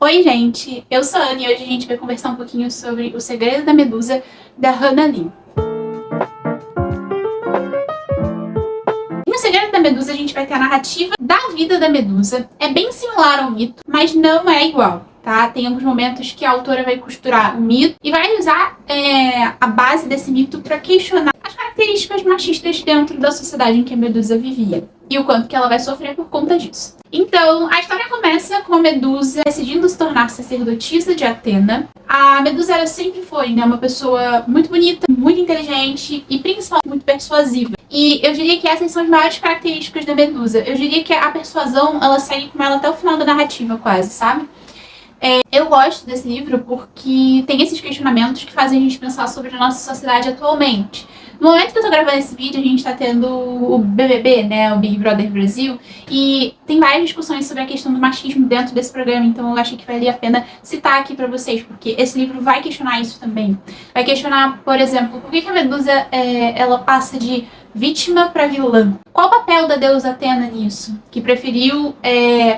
Oi, gente! Eu sou a Ana e hoje a gente vai conversar um pouquinho sobre O Segredo da Medusa, da Hannah Lynn. No Segredo da Medusa a gente vai ter a narrativa da vida da Medusa. É bem similar ao mito, mas não é igual, tá? Tem alguns momentos que a autora vai costurar o mito e vai usar a base desse mito para questionar as características machistas dentro da sociedade em que a Medusa vivia e o quanto que ela vai sofrer por conta disso. Então, a história começa com a Medusa decidindo se tornar sacerdotisa de Atena. A Medusa ela sempre foi, né, uma pessoa muito bonita, muito inteligente e principalmente muito persuasiva. E eu diria que essas são as maiores características da Medusa. Eu diria que a persuasão, ela segue com ela até o final da narrativa, quase, sabe? Eu gosto desse livro porque tem esses questionamentos que fazem a gente pensar sobre a nossa sociedade atualmente. No momento que eu tô gravando esse vídeo, a gente tá tendo o BBB, né, o Big Brother Brasil, e tem várias discussões sobre a questão do machismo dentro desse programa, então eu achei que valia a pena citar aqui pra vocês, porque esse livro vai questionar isso também. Vai questionar, por exemplo, por que a Medusa, ela passa de vítima pra vilã? Qual o papel da deusa Atena nisso? Que preferiu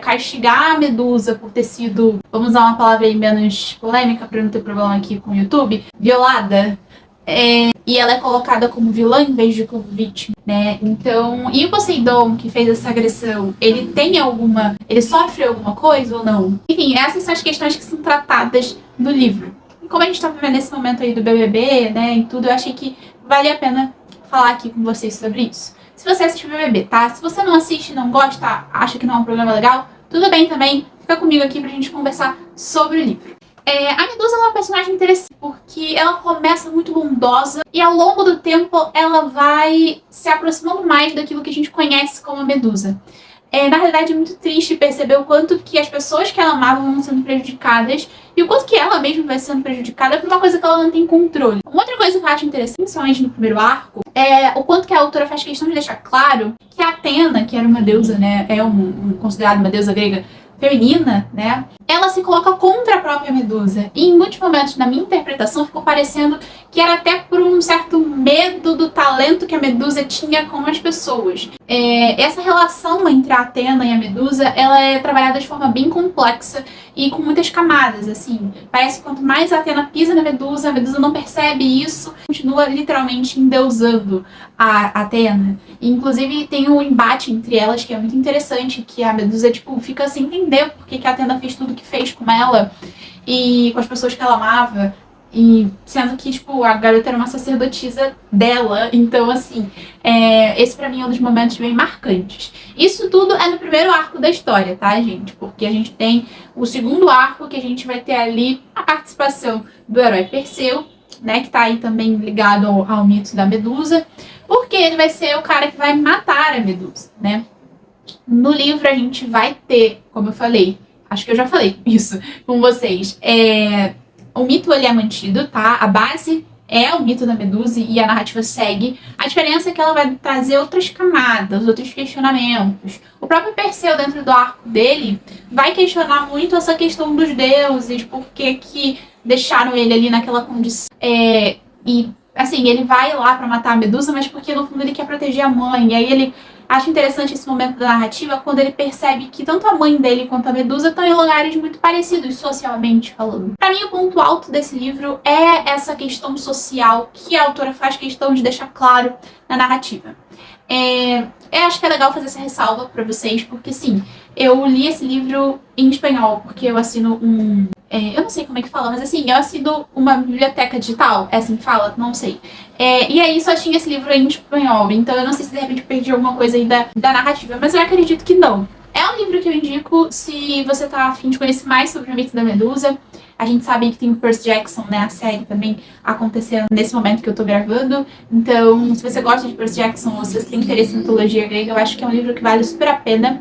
castigar a Medusa por ter sido, vamos usar uma palavra aí menos polêmica pra não ter problema aqui com o YouTube, violada. E ela é colocada como vilã em vez de como vítima, né? Então, e o Poseidon, que fez essa agressão, ele sofre alguma coisa ou não? Enfim, essas são as questões que são tratadas no livro. E como a gente tá vivendo esse momento aí do BBB, né, e tudo, eu achei que valia a pena falar aqui com vocês sobre isso. Se você assiste o BBB, tá? Se você não assiste, não gosta, acha que não é um programa legal, tudo bem também, fica comigo aqui pra gente conversar sobre o livro. A Medusa é uma personagem interessante porque ela começa muito bondosa e ao longo do tempo ela vai se aproximando mais daquilo que a gente conhece como a Medusa. Na realidade é muito triste perceber o quanto que as pessoas que ela amava vão sendo prejudicadas e o quanto que ela mesma vai sendo prejudicada por uma coisa que ela não tem controle. Uma outra coisa que eu acho interessante, principalmente no primeiro arco, é o quanto que a autora faz questão de deixar claro que a Atena, que era uma deusa, né, considerada uma deusa grega feminina, né, ela se coloca contra a própria Medusa. E em muitos momentos, na minha interpretação, ficou parecendo que era até por um certo medo do talento que a Medusa tinha com as pessoas. Essa relação entre a Atena e a Medusa, ela é trabalhada de forma bem complexa e com muitas camadas, assim. Parece que quanto mais a Atena pisa na Medusa, a Medusa não percebe isso, continua literalmente endeusando a Atena. E, inclusive, tem um embate entre elas que é muito interessante, que a Medusa, tipo, fica sem entender por que a Atena fez tudo que fez com ela e com as pessoas que ela amava, e sendo que, tipo, a garota era uma sacerdotisa dela. Então, assim, esse pra mim é um dos momentos bem marcantes. Isso tudo é no primeiro arco da história, tá, gente? Porque a gente tem o segundo arco, que a gente vai ter ali a participação do herói Perseu, né, que tá aí também ligado ao mito da Medusa, porque ele vai ser o cara que vai matar a Medusa, né? No livro a gente vai ter, como eu falei, acho que eu já falei isso com vocês, o mito ele é mantido, tá? A base é o mito da Medusa e a narrativa segue. A diferença é que ela vai trazer outras camadas, outros questionamentos. O próprio Perseu, dentro do arco dele, vai questionar muito essa questão dos deuses, por que deixaram ele ali naquela condição. E, assim, ele vai lá pra matar a Medusa, mas porque no fundo ele quer proteger a mãe. E aí ele acha interessante esse momento da narrativa quando ele percebe que tanto a mãe dele quanto a Medusa estão em lugares muito parecidos socialmente falando. Pra mim, o ponto alto desse livro é essa questão social que a autora faz questão de deixar claro na narrativa. Eu acho que é legal fazer essa ressalva pra vocês, porque sim, eu li esse livro em espanhol, porque eu assino eu não sei como é que fala, mas assim, eu assino uma biblioteca digital, é assim que fala? Não sei. E aí só tinha esse livro em espanhol, então eu não sei se de repente eu perdi alguma coisa aí da narrativa, mas eu acredito que não. É um livro que eu indico se você tá a fim de conhecer mais sobre o mito da Medusa. A gente sabe que tem o Percy Jackson, né, a série também acontecendo nesse momento que eu tô gravando. Então, se você gosta de Percy Jackson ou se você tem interesse em mitologia grega, eu acho que é um livro que vale super a pena.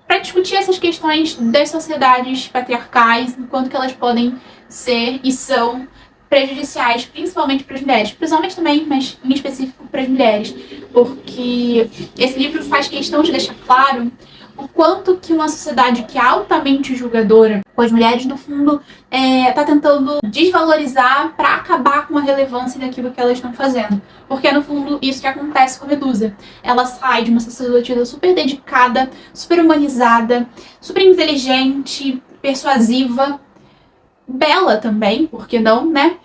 Para discutir essas questões das sociedades patriarcais, enquanto que elas podem ser e são prejudiciais, principalmente para as mulheres, principalmente também, mas em específico para as mulheres, porque esse livro faz questão de deixar claro o quanto que uma sociedade que é altamente julgadora com as mulheres, no fundo, tá tentando desvalorizar para acabar com a relevância daquilo que elas estão fazendo. Porque é, no fundo, isso que acontece com a Medusa. Ela sai de uma sacerdotisa super dedicada, super humanizada, super inteligente, persuasiva, bela também, por que não, né?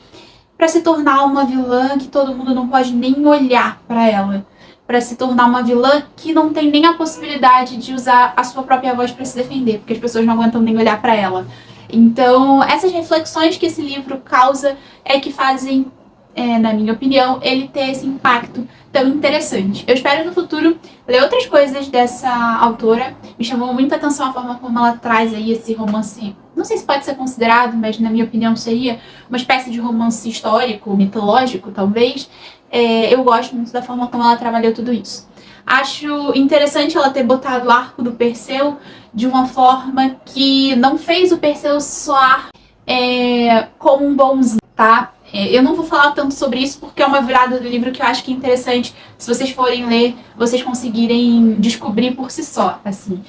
Pra se tornar uma vilã que todo mundo não pode nem olhar pra ela. Pra se tornar uma vilã que não tem nem a possibilidade de usar a sua própria voz pra se defender, porque as pessoas não aguentam nem olhar pra ela. Então, essas reflexões que esse livro causa é que fazem, na minha opinião, ele ter esse impacto tão interessante. Eu espero no futuro ler outras coisas dessa autora. Me chamou muita atenção a forma como ela traz aí esse romance, não sei se pode ser considerado, mas na minha opinião seria uma espécie de romance histórico, mitológico, talvez. Eu gosto muito da forma como ela trabalhou tudo isso. Acho interessante ela ter botado o arco do Perseu de uma forma que não fez o Perseu soar como um bonzinho, tá? Eu não vou falar tanto sobre isso porque é uma virada do livro que eu acho que é interessante, se vocês forem ler, vocês conseguirem descobrir por si só, assim.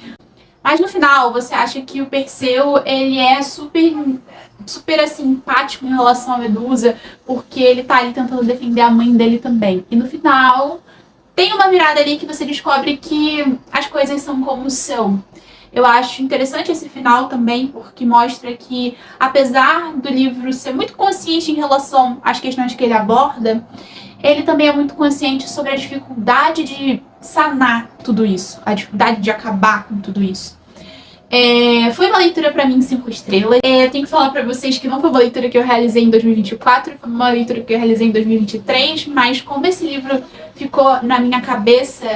Mas no final, você acha que o Perseu, ele é super assim, empático em relação à Medusa, porque ele tá ali tentando defender a mãe dele também. E no final, tem uma virada ali que você descobre que as coisas são como são. Eu acho interessante esse final também, porque mostra que, apesar do livro ser muito consciente em relação às questões que ele aborda, ele também é muito consciente sobre a dificuldade de sanar tudo isso, a dificuldade de acabar com tudo isso. Foi uma leitura pra mim 5 estrelas. Eu tenho que falar pra vocês que não foi uma leitura que eu realizei em 2024, foi uma leitura que eu realizei em 2023, mas como esse livro ficou na minha cabeça,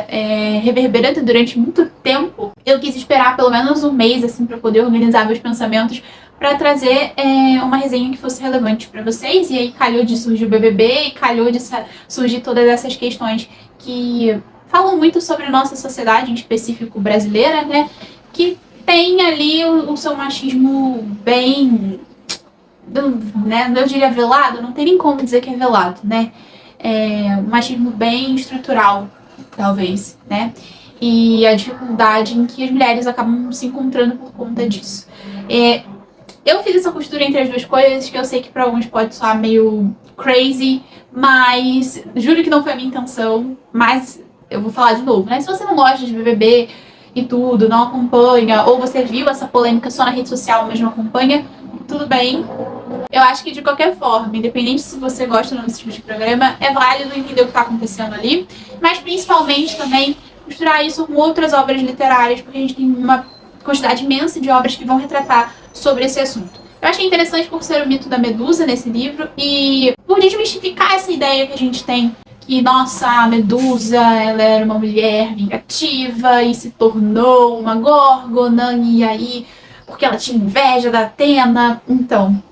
reverberando durante muito tempo, eu quis esperar pelo menos um mês, assim, pra poder organizar meus pensamentos, pra trazer uma resenha que fosse relevante pra vocês. E aí calhou de surgir o BBB e calhou de surgir todas essas questões que falam muito sobre a nossa sociedade, em específico brasileira, né, que tem ali o seu machismo bem, né, eu diria velado, não tem nem como dizer que é velado, né, um machismo bem estrutural, talvez, né, e a dificuldade em que as mulheres acabam se encontrando por conta disso. Eu fiz essa costura entre as duas coisas, que eu sei que para alguns pode soar meio crazy, mas juro que não foi a minha intenção, mas eu vou falar de novo, né, se você não gosta de BBB, e tudo, não acompanha, ou você viu essa polêmica só na rede social, mas não acompanha, tudo bem. Eu acho que de qualquer forma, independente se você gosta ou não desse tipo de programa, é válido entender o que está acontecendo ali, mas principalmente também misturar isso com outras obras literárias, porque a gente tem uma quantidade imensa de obras que vão retratar sobre esse assunto. Eu achei interessante por ser o mito da Medusa nesse livro e por desmistificar essa ideia que a gente tem que, nossa, a Medusa, ela era uma mulher vingativa e se tornou uma górgona, e aí, porque ela tinha inveja da Atena. Então,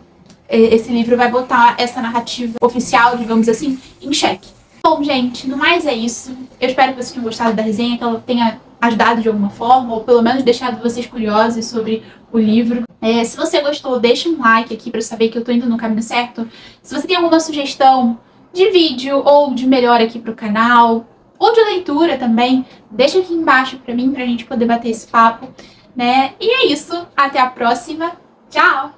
esse livro vai botar essa narrativa oficial, digamos assim, em xeque. Bom, gente, no mais é isso. Eu espero que vocês tenham gostado da resenha, que ela tenha ajudado de alguma forma, ou pelo menos deixado vocês curiosos sobre o livro. Se você gostou, deixa um like aqui pra eu saber que eu tô indo no caminho certo. Se você tem alguma sugestão de vídeo ou de melhor aqui pro canal, ou de leitura também, deixa aqui embaixo pra mim, pra gente poder bater esse papo, né? E é isso, até a próxima, tchau!